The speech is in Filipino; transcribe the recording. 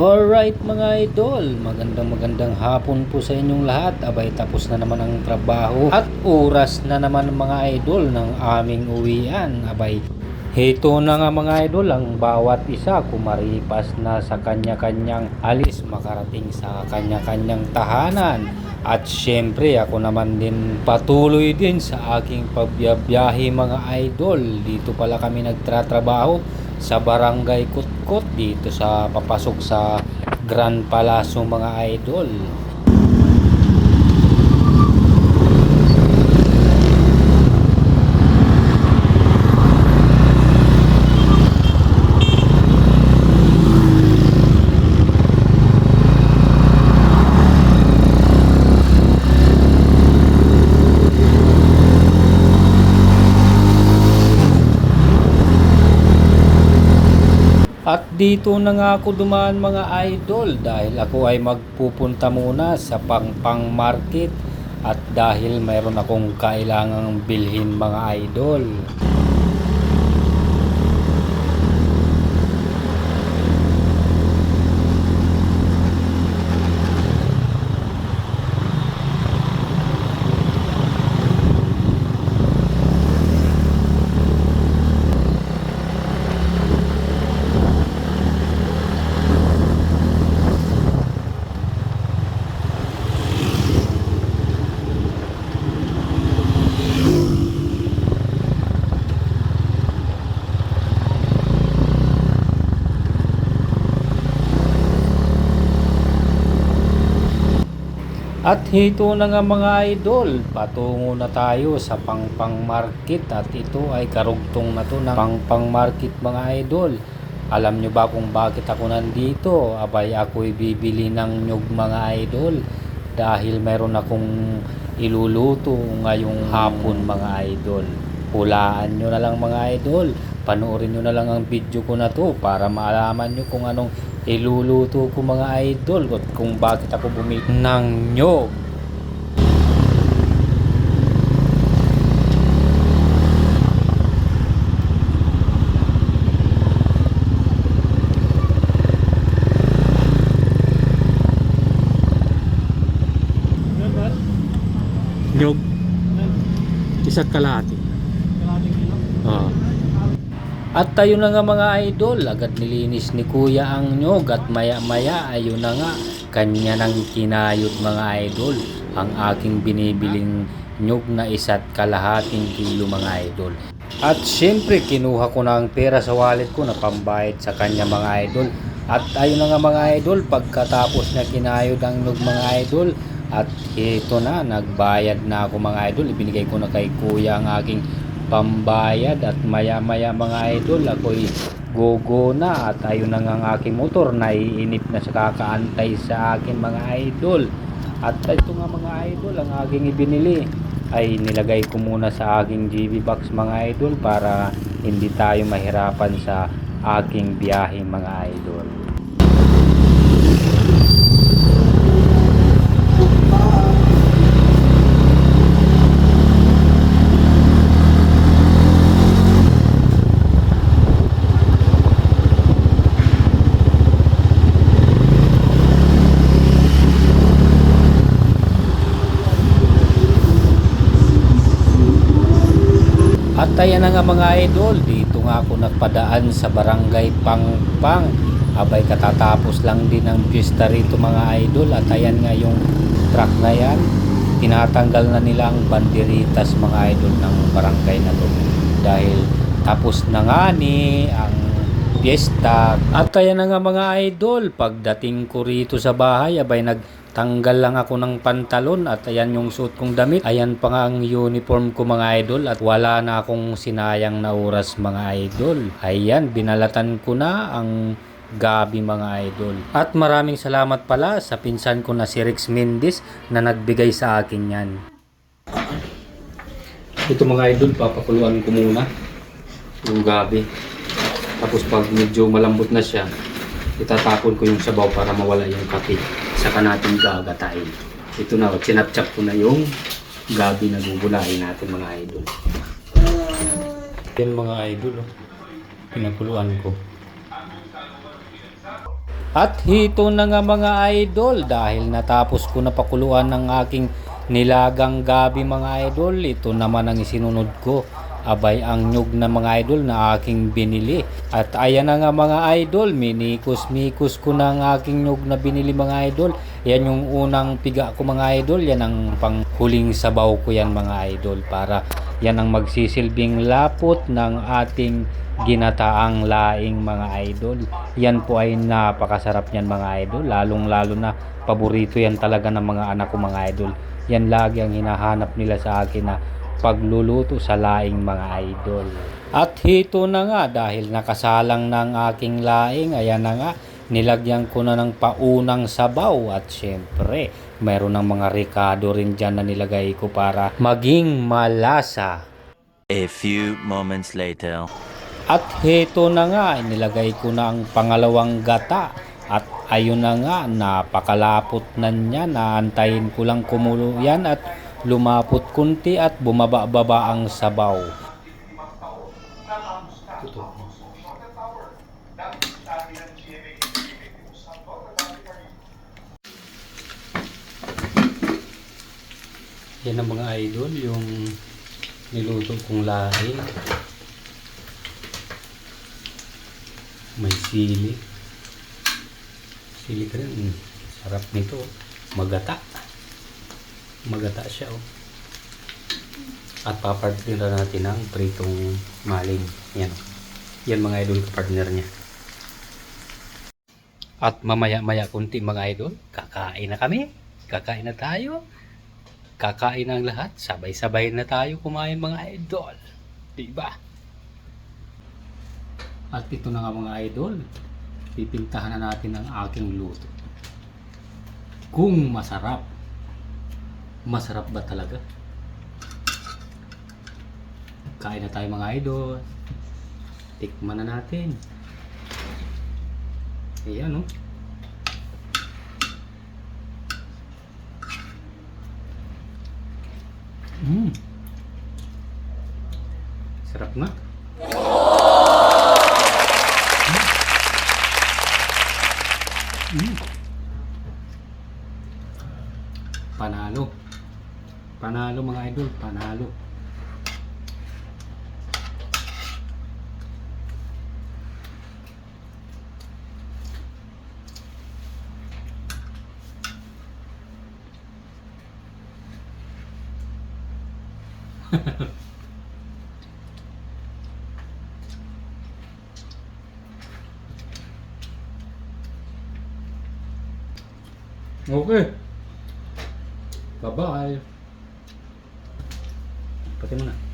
Alright mga idol, magandang hapon po sa inyong lahat. Abay tapos na naman ang trabaho at oras na naman mga idol ng aming uwian. Abay heto na nga mga idol, ang bawat isa kumaripas na sa kanya-kanyang alis, makarating sa kanya-kanyang tahanan. At syempre ako naman din patuloy din sa aking pagbiyahe mga idol. Dito pala kami nagtratrabaho sa Barangay Kutkot dito sa papasok sa Grand Palacio mga idol. At dito na nga ako dumaan mga idol dahil ako ay magpupunta muna sa Pangpang Market at dahil mayroon akong kailangang bilhin mga idol. At hito na nga mga idol, patungo na tayo sa Pangpang Market at ito ay karugtong na to ng Pangpang Market mga idol. Alam nyo ba kung bakit ako nandito? Abay ako'y bibili ng nyug mga idol dahil mayroon akong iluluto ngayong hapon mga idol. Hulaan nyo na lang mga idol, panoorin nyo na lang ang video ko na to para maalaman nyo kung anong iluluto ko mga idol at kung bakit ako bumili ng nyog. Nyog isa't kalahati. At tayo na nga mga idol, agad nilinis ni kuya ang nyog at maya maya ayun na nga kanya nang kinayod mga idol ang aking binibiling nyog na isa't kalahating kilo mga idol. At syempre kinuha ko na ang pera sa wallet ko na pambayad sa kanya mga idol. At ayun na nga mga idol, pagkatapos na kinayod ang nyog mga idol at ito na, nagbayad na ako mga idol. Ibinigay ko na kay kuya ang aking pambayad at maya maya mga idol ako'y gogo na at ayun na nga ang aking motor, naiinip na sa kakaantay sa akin mga idol. At ito nga mga idol, ang aking ibinili ay nilagay ko muna sa aking GB box mga idol para hindi tayo mahirapan sa aking biyahe mga idol. At ayan na nga mga idol, dito nga ako nagpadaan sa Barangay Pangpang. Abay katatapos lang din ang piyesta rito mga idol at ayan nga yung truck na yan. Tinatanggal na nila ang banderitas mga idol ng barangay na to dahil tapos na nga ni ang piyesta. At ayan na nga mga idol, pagdating ko rito sa bahay abay tanggal lang ako ng pantalon at ayan yung suot kong damit. Ayan pa nga ang uniform ko mga idol at wala na akong sinayang na oras mga idol. Ayan, binalatan ko na ang gabi mga idol. At maraming salamat pala sa pinsan ko na si Rex Mendez na nagbigay sa akin yan. Ito mga idol, papakuluan ko muna yung gabi. Tapos pag medyo malambot na siya, itatapon ko yung sabaw para mawala yung kape. Saka natin gagatain. Ito na, chinap-chap ko na yung gabi na gugulahin natin mga idol. Yan mga idol, pinakuluan ko. At hito na nga mga idol, dahil natapos ko na pakuluan ng aking nilagang gabi mga idol, ito naman ang isinunod ko. Abay ang nyug na mga idol na aking binili. At ayan na nga mga idol, minikos-mikos ko na ang aking nyug na binili mga idol. Yan yung unang piga ko mga idol, yan ang panghuling sabaw ko yan mga idol. Para yan ang magsisilbing lapot ng ating ginataang laing mga idol. Yan po ay napakasarap niyan mga idol, lalong lalo na paborito yan talaga ng mga anak ko mga idol. Yan lagi ang hinahanap nila sa akin na pagluluto sa laing mga idol. At hito na nga, dahil nakasalang ng aking laing, ayan na nga, nilagyan ko na ng paunang sabaw. At syempre mayroon ng mga ricado rin dyan na nilagay ko para maging malasa. A few moments later. At heto na nga, inilagay ko na ang pangalawang gata. At ayun na nga, napakalapot na niya. Naantayin ko lang kumulo yan at lumapot kunti at bumaba-baba ang sabaw. Yan ang mga idol, yung niluto kong lahi. May sili. Sili ka rin. Sarap nito. Magata. Magata siya oh. At papartner na natin ang pritong maling. Yan. Yan mga idol, partner niya. At mamaya-maya kunti mga idol, kakain na kami. Kakain na tayo. Kakain ang lahat. Sabay-sabay na tayo kumain mga idol. Diba? At ito na nga mga idol, pipintahan na natin ang aking luto. Kung masarap. Masarap ba talaga? Kain na tayo mga idol. Tikman na natin. Ayan oh. Sarap nga. Panalo. Panalo mga idol, panalo. Okay. Bye-bye. Pati mo na.